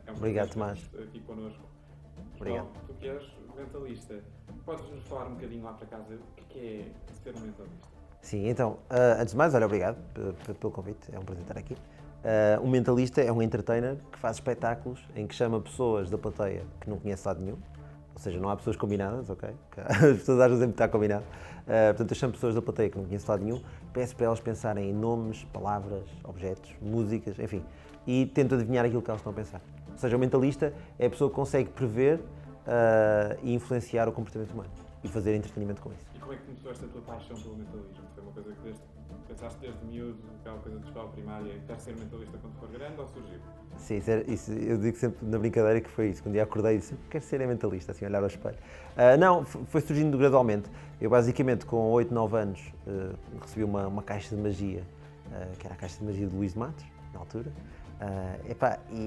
É um Obrigado, prazer Tomás. ter-te aqui connosco. Obrigado. João, tu que és mentalista, podes-nos falar um bocadinho lá para casa o que é ser um mentalista? Sim, então, antes de mais, olha, obrigado pelo convite, é um prazer estar aqui. Um mentalista é um entertainer que faz espetáculos em que chama pessoas da plateia que não conhece lado nenhum, ou seja, não há pessoas combinadas, ok? As pessoas acham sempre que está combinado. Portanto, eu chamo pessoas da plateia que não conhece lado nenhum, peço para elas pensarem em nomes, palavras, objetos, músicas, enfim, e tento adivinhar aquilo que elas estão a pensar. Ou seja, o mentalista é a pessoa que consegue prever e influenciar o comportamento humano e fazer entretenimento com isso. E como é que começou esta tua paixão pelo mentalismo? Foi uma coisa que pensaste desde miúdo, aquela coisa de escola primária, quer ser mentalista quando for grande, ou surgiu? Sim, isso, eu digo sempre na brincadeira que foi isso. Quando um dia acordei e disse, quero ser mentalista, assim, olhar ao espelho. Não, foi surgindo gradualmente. Eu basicamente com 8, 9 anos recebi uma caixa de magia, que era a caixa de magia de Luís de Matos, na altura.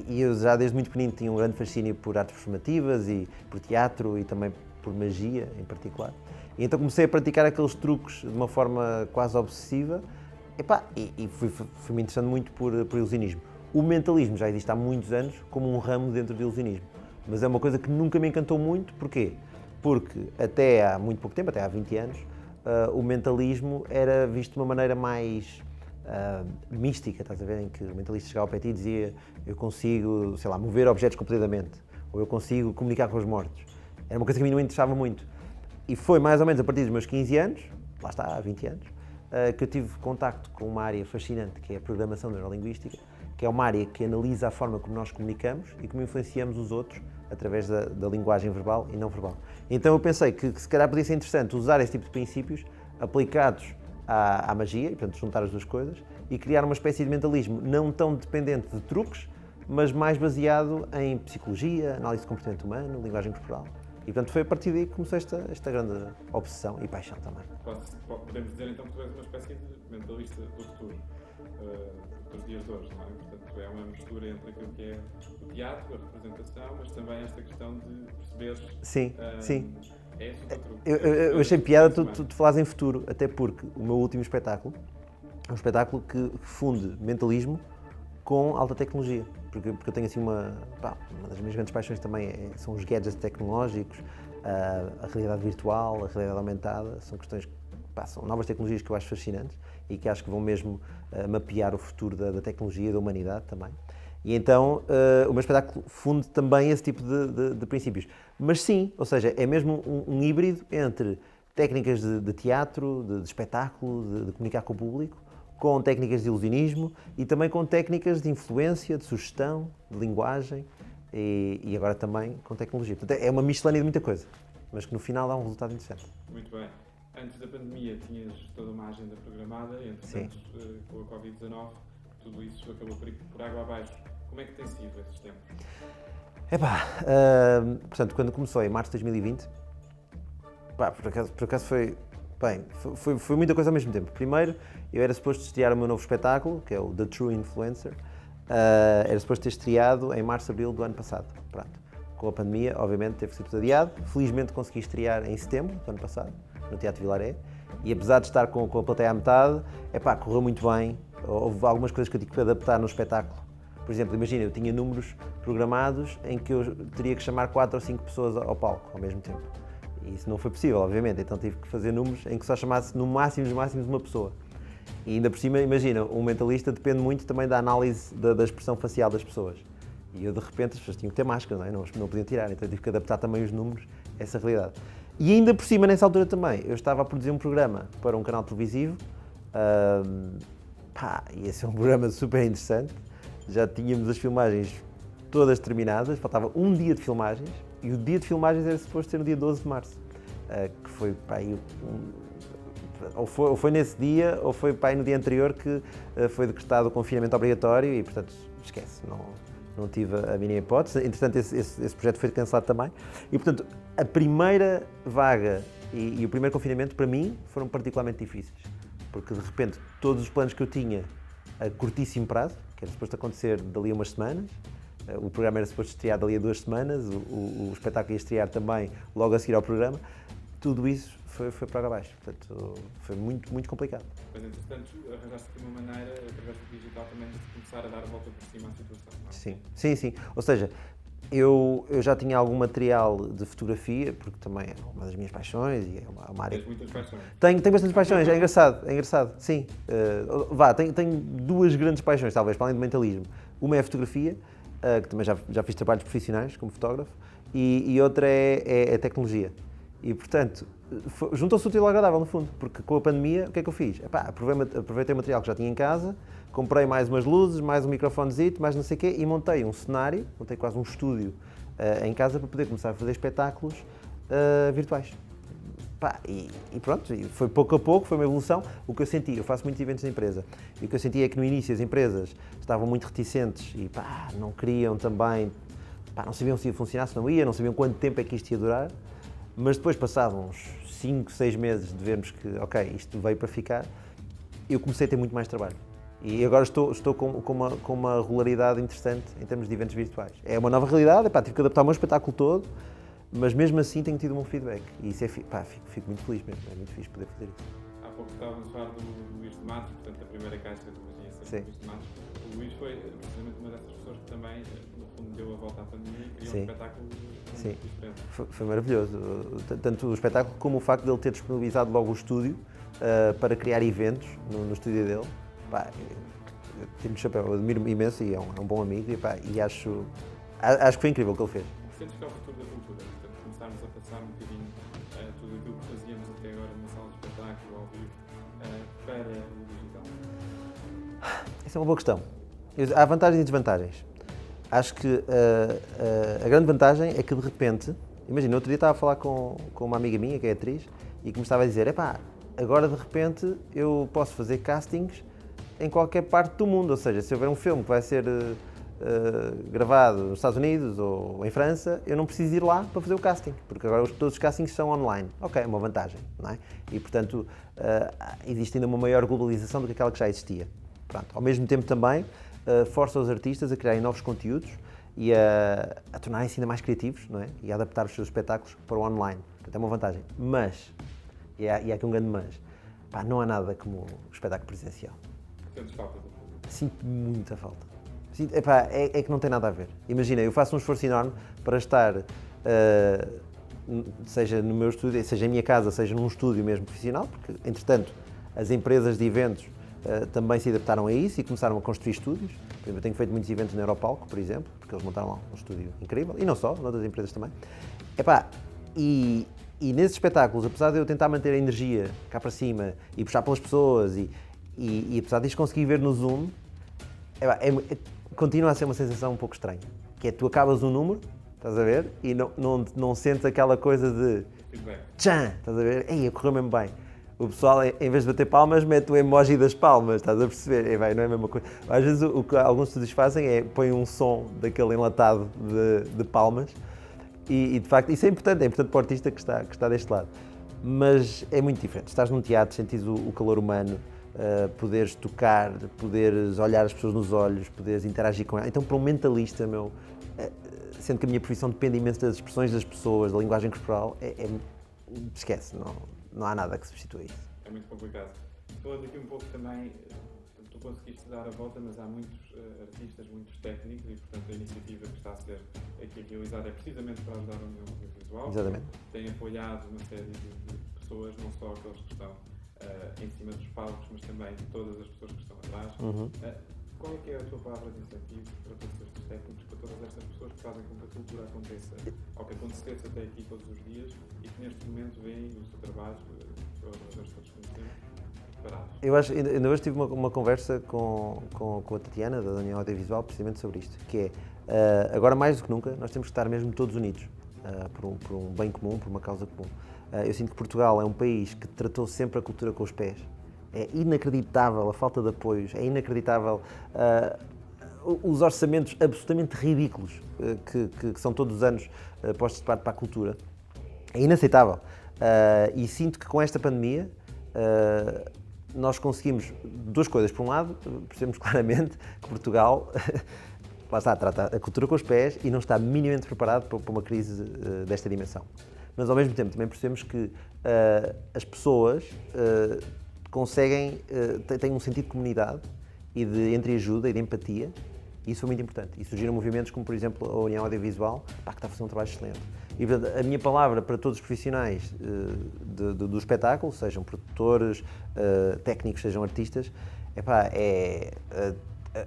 E eu já desde muito pequenino tinha um grande fascínio por artes performativas e por teatro e também por magia em particular. E então comecei a praticar aqueles truques de uma forma quase obsessiva e fui-me interessando muito por ilusionismo. O mentalismo já existe há muitos anos como um ramo dentro do ilusionismo, mas é uma coisa que nunca me encantou muito. Porquê? Porque até há muito pouco tempo, até há 20 anos, o mentalismo era visto de uma maneira mais mística, estás a ver? Em que o mentalista chegava ao pé de ti e dizia eu consigo, sei lá, mover objetos com poder da mente, ou eu consigo comunicar com os mortos. Era uma coisa que a mim não me interessava muito. E foi mais ou menos a partir dos meus 15 anos, lá está, há 20 anos, que eu tive contacto com uma área fascinante, que é a programação neurolinguística, que é uma área que analisa a forma como nós comunicamos e como influenciamos os outros através da linguagem verbal e não verbal. Então eu pensei que se calhar podia ser interessante usar esse tipo de princípios aplicados à magia, e portanto juntar as duas coisas, e criar uma espécie de mentalismo não tão dependente de truques, mas mais baseado em psicologia, análise de comportamento humano, linguagem corporal. E portanto foi a partir daí que começou esta grande obsessão e paixão também. Podemos dizer então que tu és uma espécie de mentalista do futuro, dos dias de hoje, não é? Portanto, é uma mistura entre aquilo que é o teatro, a representação, mas também esta questão de perceberes. Sim, sim. É esse o teu truque. Eu achei piada tu falares em futuro, até porque o meu último espetáculo é um espetáculo que funde mentalismo com alta tecnologia. Porque eu tenho assim uma das minhas grandes paixões também são os gadgets tecnológicos, a realidade virtual, a realidade aumentada, são questões são novas tecnologias que eu acho fascinantes e que acho que vão mesmo mapear o futuro da tecnologia e da humanidade também. E então o meu espetáculo funde também esse tipo de princípios. Mas sim, ou seja, é mesmo um híbrido entre técnicas de teatro, de espetáculo, de comunicar com o público, com técnicas de ilusionismo e também com técnicas de influência, de sugestão, de linguagem e agora também com tecnologia. Portanto, é uma miscelânea de muita coisa, mas que no final dá um resultado interessante. Muito bem. Antes da pandemia tinhas toda uma agenda programada, entretanto, com a Covid-19, tudo isso acabou por água abaixo. Como é que tem sido esses tempos? Portanto, quando começou em março de 2020, por acaso foi muita coisa ao mesmo tempo. Primeiro, eu era suposto estrear o meu novo espetáculo, que é o The True Influencer. Era suposto ter estreado em março, abril do ano passado. Pronto. Com a pandemia, obviamente, teve que ser tudo adiado. Felizmente consegui estrear em setembro do ano passado, no Teatro Vilaré. E apesar de estar com a plateia à metade, correu muito bem. Houve algumas coisas que eu tive que adaptar no espetáculo. Por exemplo, imagina, eu tinha números programados em que eu teria que chamar 4 ou 5 pessoas ao palco ao mesmo tempo. E isso não foi possível, obviamente, então tive que fazer números em que só chamasse no máximo dos máximos uma pessoa. E ainda por cima, imagina, um mentalista depende muito também da análise da expressão facial das pessoas. E eu, de repente, as pessoas tinham que ter máscara, não é? Não podiam tirar, então eu tive que adaptar também os números a essa realidade. E ainda por cima, nessa altura também, eu estava a produzir um programa para um canal televisivo, e esse é um programa super interessante. Já tínhamos as filmagens todas terminadas, faltava um dia de filmagens, e o dia de filmagens era suposto ser no dia 12 de março, que foi ou foi nesse dia, ou foi no dia anterior que foi decretado o confinamento obrigatório e, portanto, esquece, não tive a mínima hipótese. Entretanto, esse projeto foi cancelado também. E, portanto, a primeira vaga e o primeiro confinamento, para mim, foram particularmente difíceis, porque, de repente, todos os planos que eu tinha a curtíssimo prazo, que era suposto acontecer dali a umas semanas, o programa era suposto estrear dali a 2 semanas, o espetáculo ia estrear também logo a seguir ao programa, tudo isso foi para água abaixo. Portanto, foi muito, muito complicado. Mas, entretanto, arranjaste aqui uma maneira, através do digital, também de começar a dar a volta por cima à situação, não é? Sim. Ou seja, eu já tinha algum material de fotografia, porque também é uma das minhas paixões e é uma área... Tens muitas paixões. Tenho bastantes paixões, é engraçado, sim. Tenho duas grandes paixões, talvez, para além do mentalismo. Uma é a fotografia, que também já fiz trabalhos profissionais como fotógrafo, e outra é a tecnologia. E, portanto, juntou-se o útil ao agradável, no fundo, porque com a pandemia, o que é que eu fiz? Aproveitei o material que já tinha em casa, comprei mais umas luzes, mais um microfonezito, mais não sei o quê, e montei um cenário, montei quase um estúdio em casa para poder começar a fazer espetáculos virtuais. E pronto, foi pouco a pouco, foi uma evolução. O que eu senti, eu faço muitos eventos na empresa, e o que eu senti é que no início as empresas estavam muito reticentes e não queriam também, não sabiam se ia funcionar, se não ia, não sabiam quanto tempo é que isto ia durar, mas depois, passados uns 5, 6 meses de vermos que, ok, isto veio para ficar, eu comecei a ter muito mais trabalho. E agora estou com uma regularidade interessante em termos de eventos virtuais. É uma nova realidade, tive que adaptar o meu espetáculo todo, mas mesmo assim tenho tido um bom feedback. E isso fico muito feliz mesmo, é muito fixe poder fazer isso. Há pouco estávamos a falar do Luís de Matos, portanto, a primeira caixa de magia sempre Luís de Matos. O Luís foi precisamente uma dessas pessoas que também, no fundo, deu a volta à pandemia e criou um espetáculo muito diferente. Foi maravilhoso, tanto o espetáculo como o facto de ele ter disponibilizado logo o estúdio para criar eventos no estúdio dele. Eu tiro-me o chapéu, eu admiro imenso e é um bom amigo e acho que foi incrível o que ele fez. Sentes que é o futuro da cultura? Portanto, começarmos a passar um bocadinho tudo aquilo que fazíamos até agora numa sala de espetáculo ao vivo para o digital? Essa é uma boa questão. Há vantagens e desvantagens. Acho que a grande vantagem é que de repente, imagina, outro dia estava a falar com uma amiga minha que é atriz e que me estava a dizer, agora de repente eu posso fazer castings em qualquer parte do mundo, ou seja, se houver um filme que vai ser gravado nos Estados Unidos ou em França, eu não preciso ir lá para fazer o casting, porque agora todos os castings são online. Ok, é uma vantagem, não é? E portanto existe ainda uma maior globalização do que aquela que já existia. Pronto. Ao mesmo tempo também força os artistas a criarem novos conteúdos e a tornarem-se ainda mais criativos, não é? E a adaptar os seus espetáculos para o online. Portanto, é uma vantagem. Mas, e há aqui um grande mas, não há nada como o espetáculo presencial. Sentes falta do público? Sinto muita falta. É que não tem nada a ver. Imagina, eu faço um esforço enorme para estar, seja no meu estúdio, seja em minha casa, seja num estúdio mesmo profissional, porque, entretanto, as empresas de eventos também se adaptaram a isso e começaram a construir estúdios. Por exemplo, eu tenho feito muitos eventos na Europalco, por exemplo, porque eles montaram lá um estúdio incrível, e não só, noutras empresas também. E nesses espetáculos, apesar de eu tentar manter a energia cá para cima e puxar pelas pessoas, e apesar disto conseguir ver no Zoom, continua a ser uma sensação um pouco estranha, que é tu acabas um número, estás a ver, e não sentes aquela coisa de tchan, estás a ver, correu mesmo bem. O pessoal, em vez de bater palmas, mete o emoji das palmas, estás a perceber? Não é a mesma coisa. Às vezes o que alguns estúdios fazem é põem um som daquele enlatado de palmas e de facto isso é importante para o artista que está deste lado. Mas é muito diferente. Estás num teatro, sentes o calor humano, poderes tocar, poderes olhar as pessoas nos olhos, poderes interagir com elas. Então, para um mentalista, sendo que a minha profissão depende imenso das expressões das pessoas, da linguagem corporal, esquece, não há nada que substitua isso. É muito complicado. Falando aqui um pouco também, tu conseguiste dar a volta, mas há muitos artistas, muitos técnicos e, portanto, a iniciativa que está a ser aqui realizada é precisamente para ajudar a União Audiovisual. Exatamente. Tem apoiado uma série de pessoas, não só aqueles que estão em cima dos palcos, mas também todas as pessoas que estão atrás. Qual é que é a tua palavra de incentivo para todos estes técnicos, para todas estas pessoas que fazem com que a cultura aconteça, ou que acontecesse até aqui todos os dias e que neste momento veem o seu trabalho, todos conhecemos, parados? Eu acho, ainda hoje tive uma conversa com a Tatiana, da União Audiovisual, precisamente sobre isto, que é, agora mais do que nunca, nós temos que estar mesmo todos unidos, por um bem comum, por uma causa comum. Eu sinto que Portugal é um país que tratou sempre a cultura com os pés. É inacreditável a falta de apoios, é inacreditável os orçamentos absolutamente ridículos que são todos os anos postos de parte para a cultura. É inaceitável. E sinto que com esta pandemia nós conseguimos duas coisas. Por um lado, percebemos claramente que Portugal lá está, trata a cultura com os pés e não está minimamente preparado para uma crise desta dimensão. mas ao mesmo tempo também percebemos que as pessoas conseguem, têm um sentido de comunidade e de entreajuda e de empatia, e isso foi muito importante. E surgiram movimentos como, por exemplo, a União Audiovisual, que está a fazer um trabalho excelente. E portanto, a minha palavra para todos os profissionais do espetáculo, sejam produtores, técnicos, sejam artistas,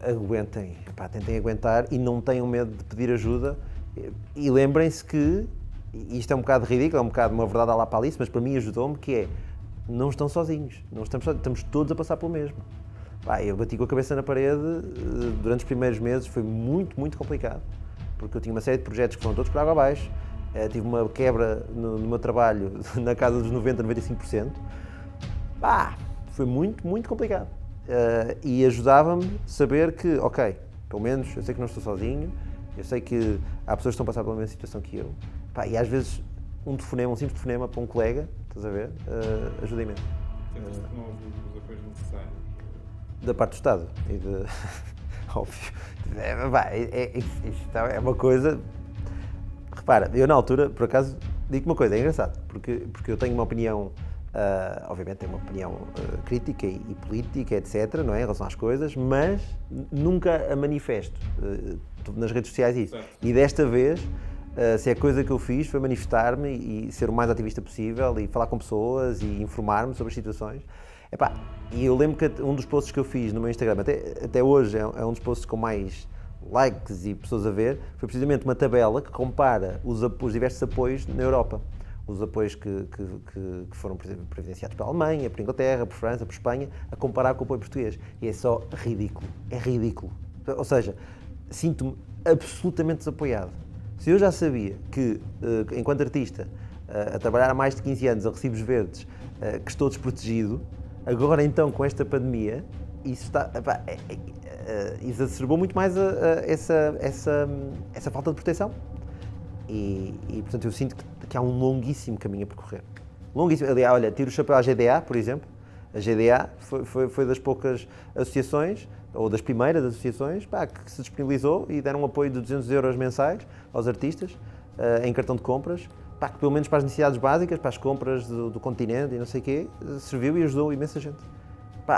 aguentem, tentem aguentar e não tenham medo de pedir ajuda. E lembrem-se que, e isto é um bocado ridículo, é um bocado uma verdade à la Palice, mas para mim ajudou-me, que é, não estão sozinhos, não estamos sozinhos, estamos todos a passar pelo mesmo. Eu bati com a cabeça na parede durante os primeiros meses, foi muito, muito complicado, porque eu tinha uma série de projetos que foram todos por água abaixo, tive uma quebra no meu trabalho na casa dos 90%, 95%, foi muito, muito complicado. E ajudava-me saber que, ok, pelo menos eu sei que não estou sozinho, eu sei que há pessoas que estão a passar pela mesma situação que eu, e às vezes um simples telefonema para um colega, estás a ver, ajuda imenso. Sentes que não houve os apoios necessários? Da parte do Estado e de... óbvio. Isto é uma coisa... Repara, eu na altura, por acaso, digo uma coisa, é engraçado, porque eu tenho uma opinião, obviamente tenho uma opinião crítica e política, etc., não é, em relação às coisas, mas nunca a manifesto nas redes sociais isso. Certo. E desta vez, se a coisa que eu fiz foi manifestar-me e ser o mais ativista possível e falar com pessoas e informar-me sobre as situações. E eu lembro que um dos posts que eu fiz no meu Instagram, até hoje é um dos posts com mais likes e pessoas a ver, foi precisamente uma tabela que compara os diversos apoios na Europa. Os apoios que foram providenciados pela Alemanha, por Inglaterra, por França, por Espanha, a comparar com o apoio português. E é só ridículo. É ridículo. Ou seja, sinto-me absolutamente desapoiado. Se eu já sabia que, enquanto artista, a trabalhar há mais de 15 anos a recibos verdes, que estou desprotegido, agora então com esta pandemia, isso está, exacerbou muito mais essa falta de proteção. E portanto eu sinto que há um longuíssimo caminho a percorrer. Longuíssimo. Aliás, olha, tiro o chapéu à GDA, por exemplo. A GDA foi das poucas associações, ou das primeiras associações, que se disponibilizou e deram um apoio de 200 euros mensais aos artistas, em cartão de compras, que pelo menos para as necessidades básicas, para as compras do continente e não sei o quê, serviu e ajudou imensa gente.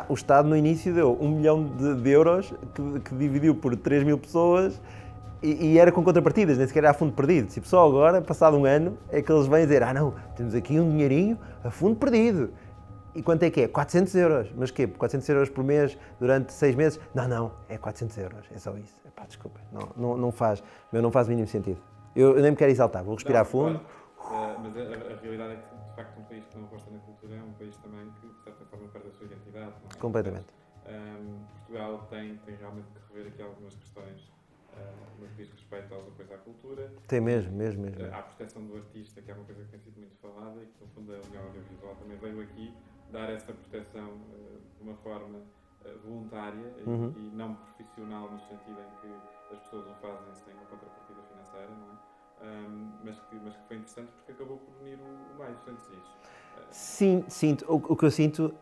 O Estado no início deu 1 milhão de euros, que dividiu por 3 mil pessoas, e era com contrapartidas, nem sequer era a fundo perdido. Tipo, só agora, passado um ano, é que eles vêm dizer, não, temos aqui um dinheirinho a fundo perdido. E quanto é que é? 400 euros. Mas quê? 400 euros por mês durante 6 meses? Não, é 400 euros, é só isso. Desculpa, não faz o mínimo sentido. Eu nem me quero exaltar, vou respirar fundo. Claro. Mas a realidade é que, de facto, um país que não aposta na cultura é um país também que, de certa forma, perde a sua identidade. Não é? Completamente. Portugal tem realmente que rever aqui algumas questões no que diz respeito aos apoios à cultura. Tem mesmo. À proteção do artista, que é uma coisa que tem sido muito falada e que, no fundo, a União Audiovisual também veio aqui dar essa proteção de uma forma voluntária e não profissional, no sentido em que as pessoas o fazem sem uma contrapartida financeira, não é? Mas que foi interessante porque acabou por unir o mais, sentes isso? Sim, sinto. O que eu sinto,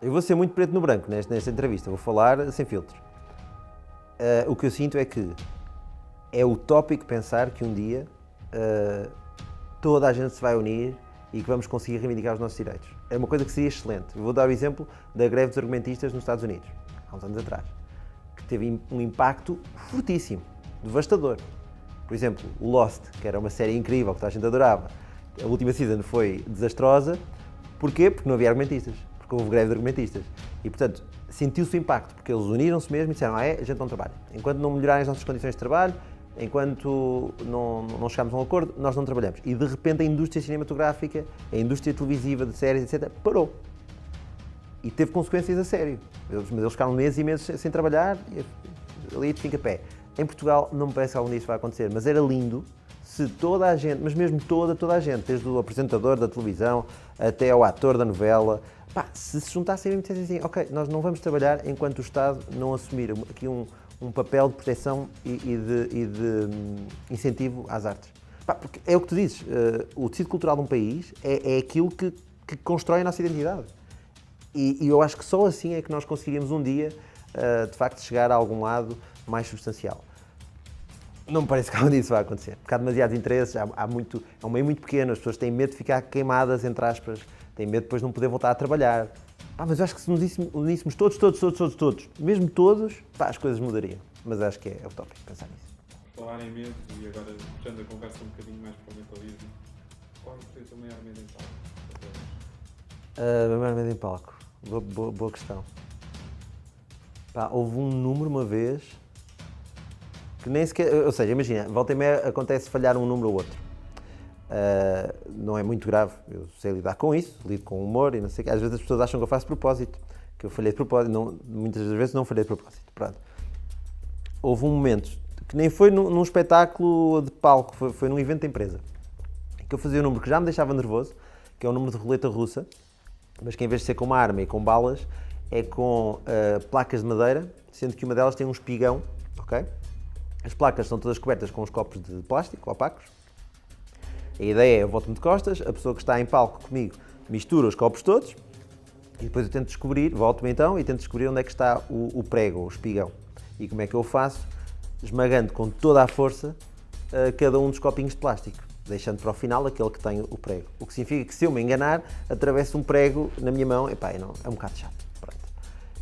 eu vou ser muito preto no branco nesta entrevista, vou falar sem filtros. O que eu sinto é que é utópico pensar que um dia toda a gente se vai unir e que vamos conseguir reivindicar os nossos direitos. É uma coisa que seria excelente. Eu vou dar o exemplo da greve dos argumentistas nos Estados Unidos, há uns anos atrás, que teve um impacto fortíssimo, devastador. Por exemplo, o Lost, que era uma série incrível, que toda a gente adorava, a última season foi desastrosa. Porquê? Porque não havia argumentistas, porque houve greve de argumentistas. E, portanto, sentiu-se o impacto, porque eles uniram-se mesmo e disseram, a gente não trabalha. Enquanto não melhorarem as nossas condições de trabalho, enquanto não chegarmos a um acordo, nós não trabalhamos. E, de repente, a indústria cinematográfica, a indústria televisiva, de séries, etc., parou. E teve consequências a sério. Mas eles ficaram meses e meses sem trabalhar, e ali de fica pé. Em Portugal não me parece que algum dia isso vai acontecer, mas era lindo se toda a gente, mas mesmo toda a gente, desde o apresentador da televisão até ao ator da novela, se juntassem e dissessem assim, ok, nós não vamos trabalhar enquanto o Estado não assumir aqui um papel de proteção e de incentivo às artes. Porque é o que tu dizes, o tecido cultural de um país é aquilo que constrói a nossa identidade. E eu acho que só assim é que nós conseguiríamos um dia, de facto, chegar a algum lado mais substancial. Não me parece que algo disso vai acontecer. Porque há demasiados interesses, é um meio muito pequeno, as pessoas têm medo de ficar queimadas, entre aspas, têm medo de depois não poder voltar a trabalhar. Mas eu acho que se nos uníssemos todos, mesmo todos, as coisas mudariam. Mas acho que é utópico pensar nisso. Por falar em medo, e agora puxando a conversa um bocadinho mais para o mentalismo, qual foi o teu maior medo em palco? Meu maior medo em palco? Boa questão. Houve um número uma vez que nem sequer, ou seja, imagina, volta e meia acontece falhar um número ou outro. Não é muito grave, eu sei lidar com isso, lido com humor e não sei o quê. Às vezes as pessoas acham que eu faço de propósito, que eu falhei de propósito, muitas das vezes não falhei de propósito. Pronto. Houve um momento, que nem foi num espetáculo de palco, foi num evento da empresa, que eu fazia um número que já me deixava nervoso, que é um número de roleta russa, mas que em vez de ser com uma arma e com balas, é com placas de madeira, sendo que uma delas tem um espigão, ok? As placas são todas cobertas com uns copos de plástico opacos. A ideia é, eu volto-me de costas, a pessoa que está em palco comigo mistura os copos todos e depois eu tento descobrir, volto-me então e tento descobrir onde é que está o prego, o espigão. E como é que eu faço? Esmagando com toda a força cada um dos copinhos de plástico, deixando para o final aquele que tem o prego. O que significa que se eu me enganar, atravesso um prego na minha mão, é um bocado chato. Pronto.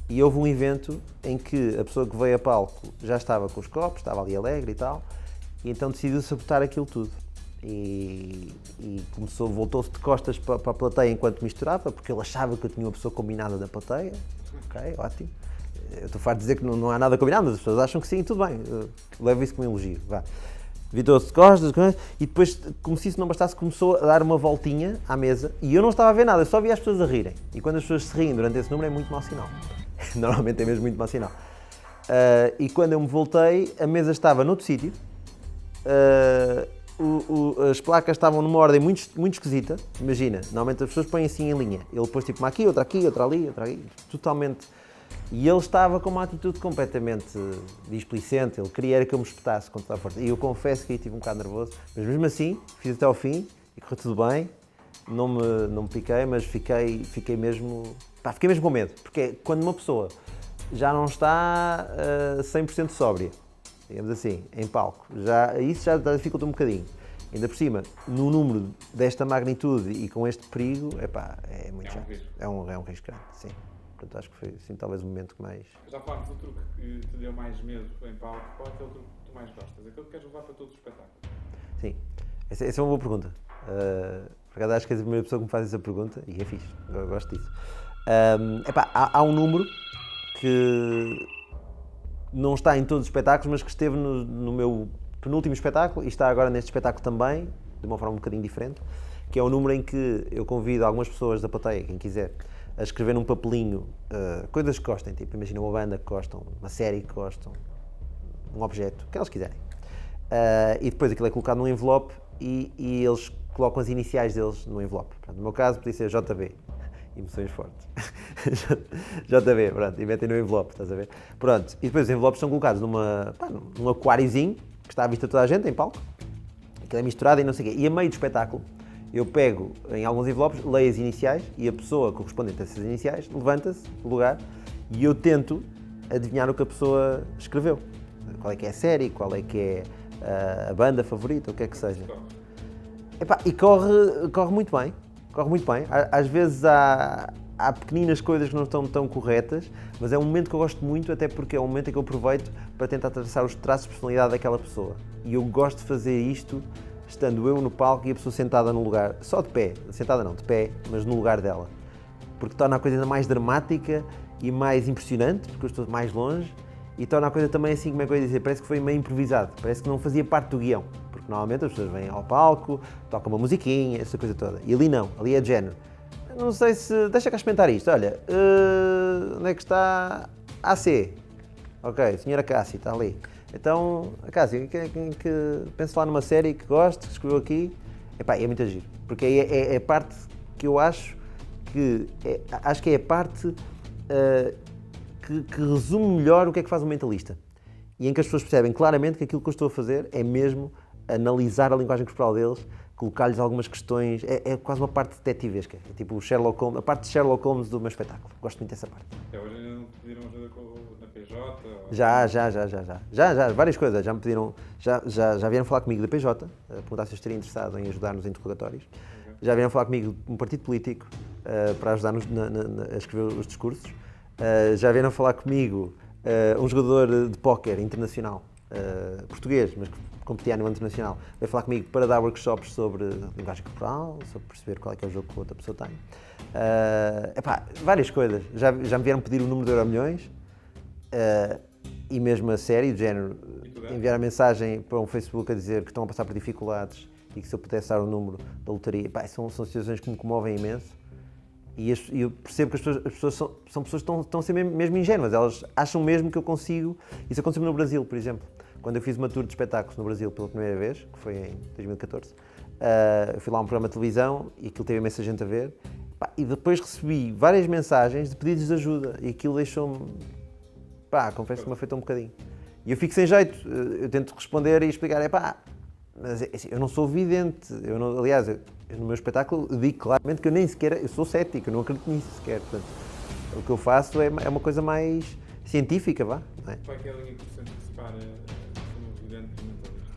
E houve um evento em que a pessoa que veio a palco já estava com os copos, estava ali alegre e tal, e então decidiu sabotar aquilo tudo. E voltou-se de costas para a plateia enquanto misturava, porque ele achava que eu tinha uma pessoa combinada da plateia. Ok, ótimo. Eu estou farto de dizer que não há nada combinado, mas as pessoas acham que sim, tudo bem. Eu levo isso como um elogio. Vá. Virou-se de costas e depois, como se isso não bastasse, começou a dar uma voltinha à mesa e eu não estava a ver nada, eu só via as pessoas a rirem. E quando as pessoas se riem durante esse número é muito mau sinal. Normalmente é mesmo muito mau sinal. E quando eu me voltei, a mesa estava noutro sítio. As placas estavam numa ordem muito, muito esquisita. Imagina, normalmente as pessoas põem assim em linha. Ele pôs tipo uma aqui, outra ali, totalmente. E ele estava com uma atitude completamente displicente. Ele queria era que eu me espetasse com toda a força. E eu confesso que aí estive um bocado nervoso, mas mesmo assim fiz até ao fim e correu tudo bem. Não me piquei, mas fiquei mesmo com medo. Porque é quando uma pessoa já não está 100% sóbria, digamos assim, em palco, isso já dificulta um bocadinho. Ainda por cima, no número desta magnitude e com este perigo, é muito chato. É um risco grande, sim. Portanto, acho que foi assim, talvez o momento que mais... Já falámos do truque que te deu mais medo em palco. Qual é aquele truque que tu mais gostas? Aquele que queres levar para todos os espetáculos? Sim, essa é uma boa pergunta. Por acaso acho que és a primeira pessoa que me faz essa pergunta e é fixe, eu gosto disso. Há um número que não está em todos os espetáculos, mas que esteve no meu penúltimo espetáculo e está agora neste espetáculo também, de uma forma um bocadinho diferente, que é o número em que eu convido algumas pessoas da plateia, quem quiser, a escrever num papelinho coisas que gostem, tipo, imagina uma banda que gostam, uma série que gostam, um objeto, o que eles quiserem. E depois aquilo é colocado num envelope e eles colocam as iniciais deles no envelope. Pronto, no meu caso podia ser JB, emoções fortes. JB, pronto, e metem no envelope, estás a ver? Pronto, e depois os envelopes são colocados num aquáriozinho, que está à vista de toda a gente, em palco, aquilo é misturado e não sei o quê. E a meio do espetáculo, eu pego em alguns envelopes, leio as iniciais e a pessoa correspondente a essas iniciais levanta-se do lugar e eu tento adivinhar o que a pessoa escreveu. Qual é que é a série, qual é que é a banda favorita, o que é que seja. E corre muito bem. Corre muito bem. Às vezes há pequeninas coisas que não estão tão corretas, mas é um momento que eu gosto muito, até porque é um momento em que eu aproveito para tentar traçar os traços de personalidade daquela pessoa. E eu gosto de fazer isto estando eu no palco e a pessoa sentada no lugar, só de pé, sentada não, de pé, mas no lugar dela. Porque torna a coisa ainda mais dramática e mais impressionante, porque eu estou mais longe, e torna a coisa também assim, como é que eu ia dizer, parece que foi meio improvisado, parece que não fazia parte do guião. Porque normalmente as pessoas vêm ao palco, tocam uma musiquinha, essa coisa toda. E ali não, ali é de género. Não sei se... Deixa cá experimentar isto, olha. Onde é que está? AC. Ok, senhora Cássia, está ali. Então, a Cássia, penso lá numa série que gosto, que escreveu aqui. É muito giro. Porque é a parte que eu acho que... acho que é a parte que resume melhor o que é que faz um mentalista. E em que as pessoas percebem claramente que aquilo que eu estou a fazer é mesmo analisar a linguagem corporal deles colocar-lhes algumas questões, é quase uma parte detetivesca, é tipo o Sherlock Holmes, a parte de Sherlock Holmes do meu espetáculo, gosto muito dessa parte. Até hoje ainda não te pediram ajuda na PJ? Já, várias coisas, já me pediram, já vieram falar comigo da PJ, perguntar se eu estaria interessado em ajudar nos interrogatórios, já vieram falar comigo de um partido político para ajudar-nos a escrever os discursos, já vieram falar comigo um jogador de póquer internacional, português, mas que competia a nível internacional, veio falar comigo para dar workshops sobre linguagem corporal, sobre perceber qual é que é o jogo que a outra pessoa tem. Várias coisas. Já me vieram pedir o número de Euromilhões e mesmo a série, do género, enviar a mensagem para um Facebook a dizer que estão a passar por dificuldades e que se eu pudesse dar o número da lotaria. São situações que me comovem imenso e eu percebo que as pessoas são pessoas que estão a ser mesmo ingênuas. Elas acham mesmo que eu consigo. Isso aconteceu no Brasil, por exemplo. Quando eu fiz uma tour de espetáculos no Brasil pela primeira vez, que foi em 2014, eu fui lá a um programa de televisão e aquilo teve imensa gente a ver. E depois recebi várias mensagens de pedidos de ajuda e aquilo deixou-me... confesso que me afetou um bocadinho. E eu fico sem jeito, eu tento responder e explicar, mas assim, eu não sou vidente, aliás, no meu espetáculo eu digo claramente que eu nem sequer, eu sou cético, eu não acredito nisso sequer, portanto, o que eu faço é uma coisa mais científica, não é? Qual é que é a linha que separa um vidente e um mentalista?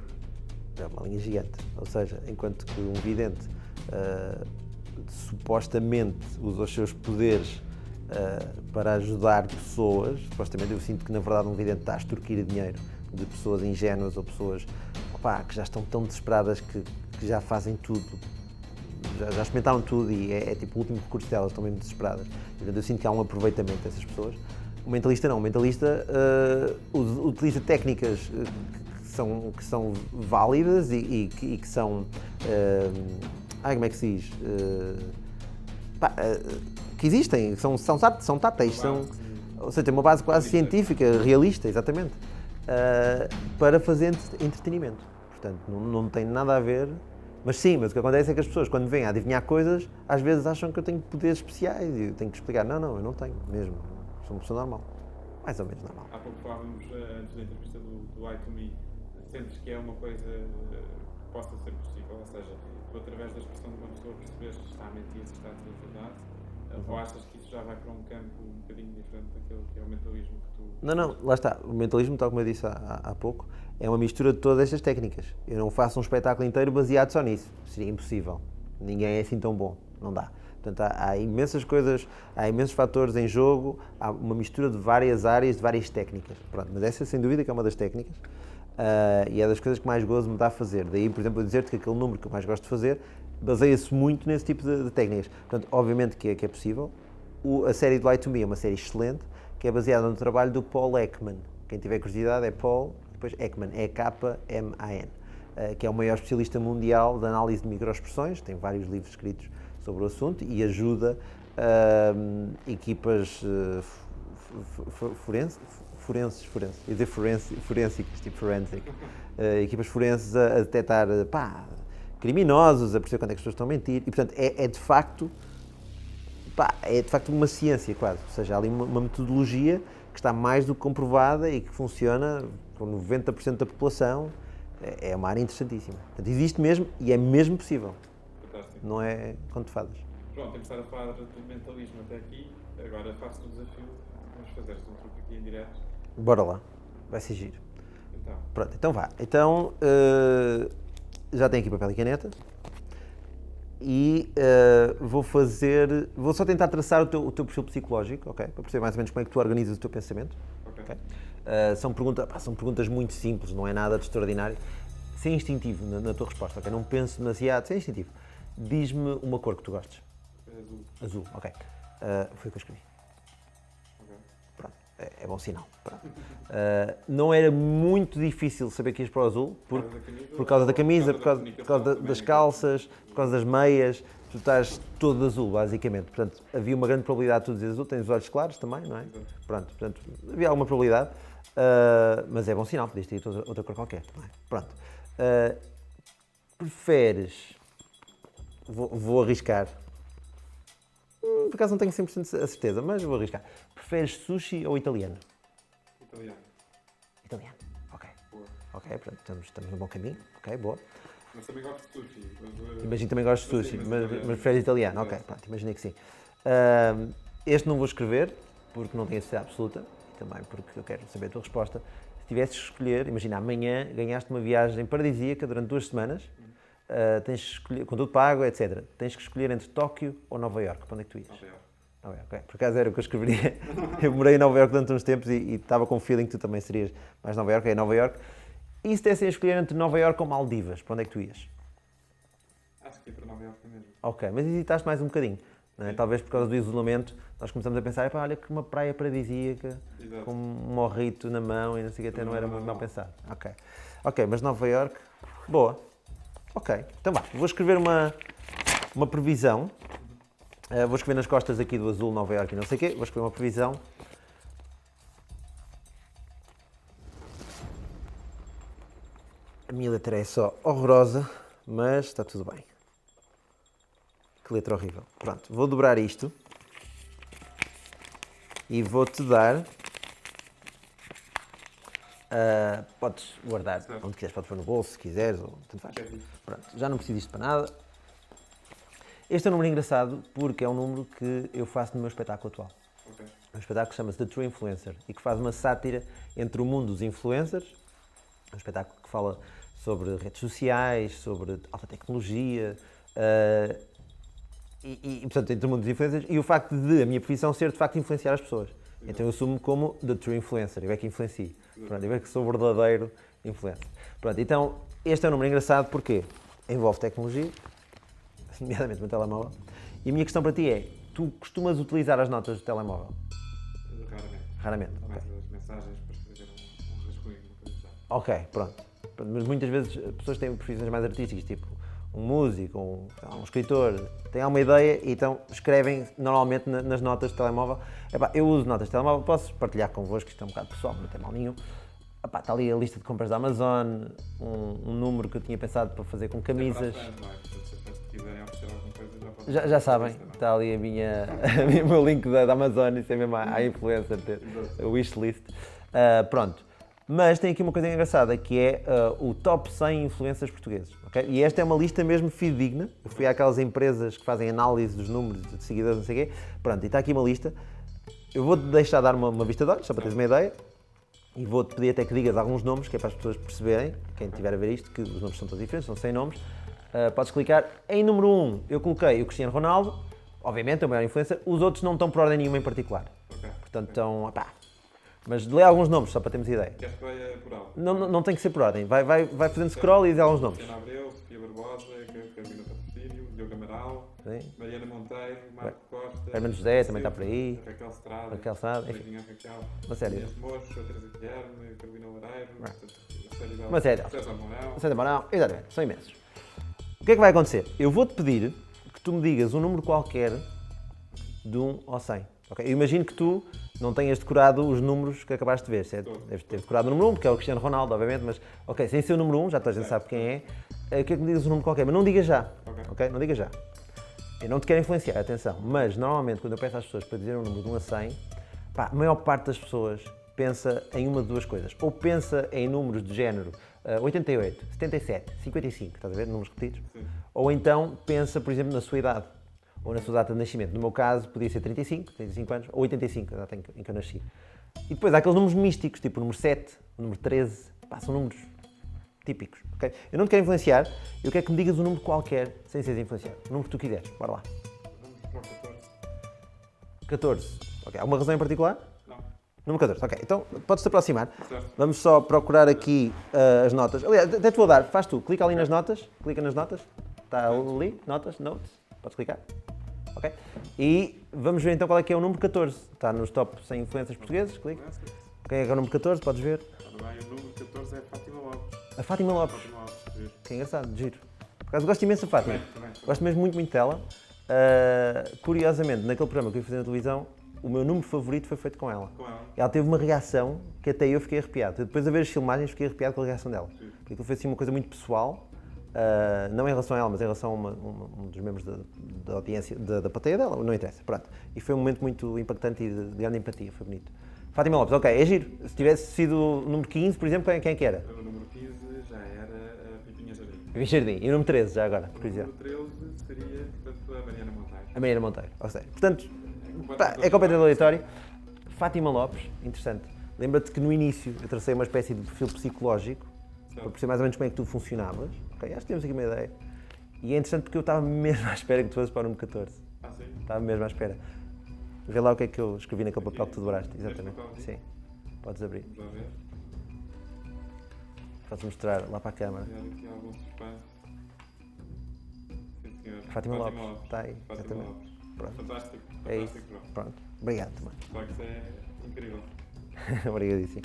É uma linha gigante, ou seja, enquanto que um vidente supostamente usa os seus poderes para ajudar pessoas, supostamente eu sinto que na verdade um vidente está a extorquir dinheiro de pessoas ingênuas ou pessoas que já estão tão desesperadas que já fazem tudo, já experimentaram tudo e é tipo o último recurso delas, estão mesmo desesperadas. Portanto, eu sinto que há um aproveitamento dessas pessoas. O mentalista não, o mentalista utiliza técnicas que são válidas e que são, como é que se diz? Que existem, são táteis, ou seja, tem uma base quase científica, realista, exatamente, para fazer entretenimento. Portanto, não tem nada a ver, mas o que acontece é que as pessoas, quando vêm a adivinhar coisas, às vezes acham que eu tenho poderes especiais e eu tenho que explicar, não, eu não tenho mesmo, sou uma pessoa normal, mais ou menos normal. Há pouco falávamos, antes da entrevista do I2Me, sentes que é uma coisa que possa ser possível, ou seja, tu através da expressão de uma pessoa percebes se está a mentir, se está a dizer a verdade, ou achas que isso já vai para um campo um bocadinho diferente daquilo que é o mentalismo que tu... Não, lá está, o mentalismo, tal como eu disse há pouco, é uma mistura de todas estas técnicas. Eu não faço um espetáculo inteiro baseado só nisso, seria impossível, ninguém é assim tão bom, não dá. Portanto, há imensas coisas, há imensos fatores em jogo, há uma mistura de várias áreas, de várias técnicas. Pronto, mas essa sem dúvida que é uma das técnicas e é das coisas que mais gozo me dá a fazer. Daí, por exemplo, eu dizer-te que aquele número que eu mais gosto de fazer baseia-se muito nesse tipo de técnicas. Portanto, obviamente que é possível. A série do I2Me é uma série excelente, que é baseada no trabalho do Paul Ekman. Quem tiver curiosidade é Paul, depois Ekman, E-K-M-A-N, que é o maior especialista mundial de análise de microexpressões, tem vários livros escritos sobre o assunto e ajuda equipas forensicas, tipo forensic, equipas forenses a detectar criminosos, a perceber quando é que as pessoas estão a mentir e, portanto, é de facto uma ciência quase, ou seja, há ali uma metodologia que está mais do que comprovada e que funciona com 90% da população, é uma área interessantíssima. Portanto, existe mesmo e é mesmo possível. Fantástico. Não é conto de fadas. Pronto, temos estado a falar do mentalismo até aqui, agora faço-te o desafio, vamos fazer-te um truque aqui em direto. Bora lá, vai ser giro. Então. Pronto, então vá. Então, já tenho aqui papel e caneta e vou só tentar traçar o teu perfil psicológico, ok? Para perceber mais ou menos como é que tu organizas o teu pensamento. Ok. São perguntas muito simples, não é nada de extraordinário. Ser instintivo na tua resposta, ok? Não penso demasiado, ser instintivo. Diz-me uma cor que tu gostes. Azul. Azul, ok. Foi o que eu escrevi. Ok. Pronto, é bom sinal. Pronto. Não era muito difícil saber que ias para o azul, por causa da camisa, por causa das calças, por causa das meias. Tu estás todo azul, basicamente. Portanto, havia uma grande probabilidade de tu dizer azul. Tens os olhos claros também, não é? Pronto, portanto, havia alguma probabilidade. Mas é bom sinal, podias ter ido outra cor qualquer. Não é? Pronto. Preferes... Vou arriscar. Por acaso não tenho 100% a certeza, mas vou arriscar. Preferes sushi ou italiano? Italiano. Italiano, ok. Boa. Ok, portanto, estamos no bom caminho. Ok, boa. Mas também gosto de sushi. Mas, Imagino que também gosto de sushi, sim, mas preferes italiano. Ok, pronto, imaginei que sim. Este não vou escrever, porque não tenho a certeza absoluta, e também porque eu quero saber a tua resposta. Se tivesses que escolher, imagina, amanhã ganhaste uma viagem paradisíaca durante 2 semanas, tens que escolher, com tudo pago, etc. Tens que escolher entre Tóquio ou Nova Iorque. Para onde é que tu ias? Nova Iorque. Nova Iorque, ok. Por acaso era o que eu escreveria. Eu morei em Nova Iorque durante uns tempos e estava com o feeling que tu também serias mais Nova Iorque, é Nova Iorque. E se dessem a escolher entre Nova Iorque ou Maldivas, para onde é que tu ias? Acho que ia para Nova Iorque mesmo. Ok, mas hesitaste mais um bocadinho, não é? Talvez por causa do isolamento, nós começamos a pensar, olha que uma praia paradisíaca, Exato. com um morrito na mão e não sei o que, até não era Não, muito não. mal pensado. Ok, ok, mas Nova Iorque, boa. Ok, então vá, vou escrever uma previsão. Vou escrever nas costas aqui do azul Nova Iorque e não sei o quê, vou escrever uma previsão. A minha letra é só horrorosa, mas está tudo bem. Que letra horrível. Pronto, vou dobrar isto e vou-te dar. Podes guardar Certo. onde quiseres, podes pôr no bolso se quiseres, ou tanto faz. Ok. Pronto, já não preciso disto para nada. Este é um número engraçado porque é um número que eu faço no meu espetáculo atual. Ok. Um espetáculo que chama-se The True Influencer e que faz uma sátira entre o mundo dos influencers, um espetáculo que fala sobre redes sociais, sobre alta tecnologia, portanto, entre o mundo dos influencers e o facto de a minha profissão ser, de facto, influenciar as pessoas. Então eu assumo como The True Influencer, eu é que influencio. Pronto, eu é que sou o verdadeiro influencer. Pronto, então, este é um número engraçado porque envolve tecnologia, nomeadamente no telemóvel, e a minha questão para ti é, tu costumas utilizar as notas do telemóvel? Raramente. Raramente. Mais as mensagens para escrever um rascunho, uma coisa assim. Ok, pronto. Mas muitas vezes as pessoas têm profissões mais artísticas, tipo um músico, um escritor, têm alguma ideia e então escrevem normalmente nas notas de telemóvel. Epá, eu uso notas de telemóvel, posso partilhar convosco, isto é um bocado pessoal, não tem mal nenhum. Epá, está ali a lista de compras da Amazon, um número que eu tinha pensado para fazer com camisas. Não é? Portanto, se as pessoas quiserem oferecer alguma coisa, já podem. Já sabem, Não é? está ali o meu link da Amazon, isso é mesmo à influencer, ter o wishlist. Pronto. Mas tem aqui uma coisa engraçada, que é o top 100 influencers portugueses. Okay? E esta é uma lista mesmo fidedigna. Eu fui àquelas empresas que fazem análise dos números de seguidores, não sei o quê. Pronto, e está aqui uma lista. Eu vou-te deixar dar uma vista de olhos, só para teres uma ideia. E vou-te pedir até que digas alguns nomes, que é para as pessoas perceberem, quem estiver a ver isto, que os nomes são todos diferentes, são 100 nomes. Podes clicar. Em número 1, eu coloquei o Cristiano Ronaldo, obviamente é o maior influencer. Os outros não estão por ordem nenhuma em particular. Ok. Portanto, estão... Pá. Mas lê alguns nomes, só para termos ideia. Queres que leia por algo? Não tem que ser por ordem. Vai fazendo scroll e diz alguns nomes. Luciana Abreu, Sofia Barbosa, Carolina Patrocínio, Diogo Amaral, Sim. Mariana Monteiro, Marco Costa, Hermano José também está por aí. Raquel Estrada, Raquel Estrada, enfim. Beijinho à Raquel, Uma série. Inês Mocho, Teresa Guilherme, Carolina Loureiro, portanto, Uma série. César Mourão. Santa Mourão, exatamente, são imensos. O que é que vai acontecer? Eu vou-te pedir que tu me digas um número qualquer de 1 ao 100. Okay? Eu imagino que tu não tenhas decorado os números que acabaste de ver, certo? Deves ter decorado o número 1, porque é o Cristiano Ronaldo, obviamente, mas, ok, sem ser o número 1, já toda a gente sabe quem é, quero que me digas um número qualquer, mas não digas já, ok? Não digas já. Eu não te quero influenciar, atenção, mas normalmente quando eu peço às pessoas para dizer um número de 1 a 100, pá, a maior parte das pessoas pensa em uma de duas coisas. Ou pensa em números de género 88, 77, 55, estás a ver? Números repetidos. Sim. Ou então pensa, por exemplo, na sua idade. Ou na sua data de nascimento. No meu caso, podia ser 35 anos, ou 85, a data em que eu nasci. E depois há aqueles números místicos, tipo o número 7, o número 13, pá, são números típicos. Okay? Eu não te quero influenciar, eu quero que me digas um número qualquer, sem seres influenciado. O número que tu quiseres, bora lá. Vamos para o 14. 14. Ok, alguma razão em particular? Não. Número 14, ok. Então, podes-te aproximar. Certo. Vamos só procurar aqui as notas. Aliás, até te vou dar, faz tu, clica ali nas notas, clica nas notas. Está ali, notas, notes, podes clicar. Ok? E vamos ver então qual é que é o número 14. Está nos top 100 influencers portugueses, clica. Quem é que é o número 14, podes ver. Ora bem, o número 14 é Fátima Lopes. A Fátima Lopes, Fátima Lopes, giro. que é engraçado, giro. Por acaso gosto imenso da Fátima. Também. Gosto mesmo muito dela. Curiosamente, naquele programa que eu ia fazer na televisão, o meu número favorito foi feito com ela. Com ela. Ela teve uma reação que até eu fiquei arrepiado. Depois de ver as filmagens, fiquei arrepiado com a reação dela. Porque aquilo foi assim uma coisa muito pessoal, não em relação a ela, mas em relação a um dos membros da audiência, da plateia dela, não interessa. Pronto. E foi um momento muito impactante e de grande empatia, foi bonito. Fátima Lopes, ok, é giro. Se tivesse sido o número 15, por exemplo, quem é que era? O número 15 já era a Pipinha Jardim. Vivi em Jardim. E o número 13, já agora, por O curiosidade. número 13 seria, portanto, a Mariana Monteiro. A Mariana Monteiro. Ou seja, portanto, completamente é completamente aleatório. Fátima Lopes, interessante. Lembra-te que no início eu tracei uma espécie de perfil psicológico para perceber mais ou menos como é que tu funcionavas. Ok, acho que temos aqui uma ideia. E é interessante porque eu estava mesmo à espera que tu fosses para o número 14. Ah, sim? Estava mesmo à espera. Vê lá o que é que eu escrevi naquele papel que tu dobraste. Este Exatamente. papel aqui? Sim. Podes abrir. Vamos lá ver. Podes mostrar lá para a câmara. Criar aqui algum suspense. Sim, senhor. Fátima Lopes. Está aí. Fátima Exatamente. Lopes. Pronto. Fantástico. É isso. Fantástico, João. Pronto. Obrigado também. Claro que isso é incrível. Obrigadíssimo.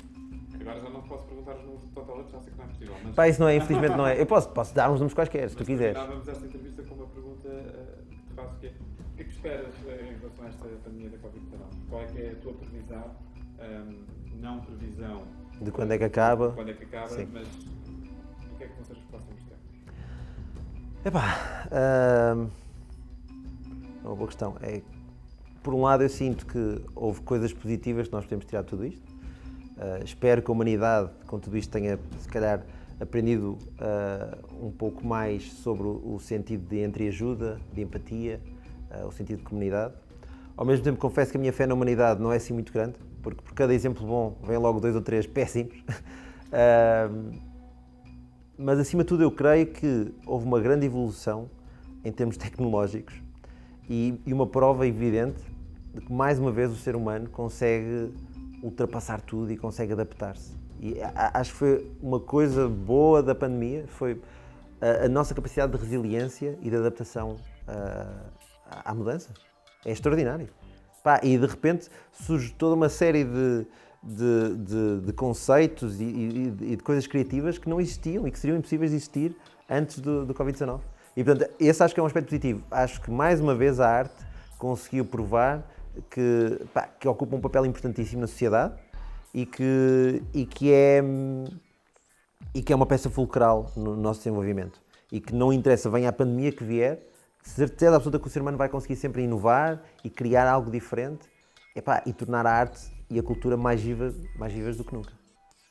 Agora já não te posso perguntar os números do Total, já sei que não é possível. Mas Pá, isso não é, infelizmente não é. Eu posso dar uns números quaisquer, se tu mas quiseres. terminávamos esta entrevista com uma pergunta que te faço que é: o que é que esperas em relação a esta pandemia da Covid-19? Qual é que é a tua previsão? Não previsão De quando é que acaba? quando é que acaba, Sim. mas o que é que vão ser os próximos tempos? Epá, é uma boa questão. Por um lado, eu sinto que houve coisas positivas que nós podemos tirar de tudo isto. Espero que a humanidade, com tudo isto, tenha, se calhar, aprendido um pouco mais sobre o sentido de entreajuda, de empatia, o sentido de comunidade. Ao mesmo tempo, confesso que a minha fé na humanidade não é assim muito grande, porque por cada exemplo bom vem logo 2 ou 3 péssimos. Mas, acima de tudo, eu creio que houve uma grande evolução em termos tecnológicos e uma prova evidente de que, mais uma vez, o ser humano consegue ultrapassar tudo e consegue adaptar-se. E acho que foi uma coisa boa da pandemia, foi a nossa capacidade de resiliência e de adaptação à mudança. É extraordinário. Pá, e de repente surge toda uma série de conceitos e de coisas criativas que não existiam e que seriam impossíveis de existir antes do Covid-19. E portanto, esse acho que é um aspecto positivo. Acho que mais uma vez a arte conseguiu provar que ocupa um papel importantíssimo na sociedade e que é uma peça fulcral no nosso desenvolvimento. E que não interessa, venha a pandemia que vier, certeza absoluta que o ser humano vai conseguir sempre inovar e criar algo diferente e tornar a arte e a cultura mais vivas do que nunca.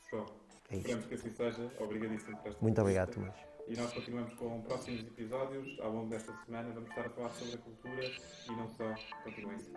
Bom, É isso. esperamos que assim seja. Obrigadíssimo por esta Muito obrigado, entrevista. Tomás. E nós continuamos com próximos episódios. Ao longo desta semana vamos estar a falar sobre a cultura e não só. Continuem-se.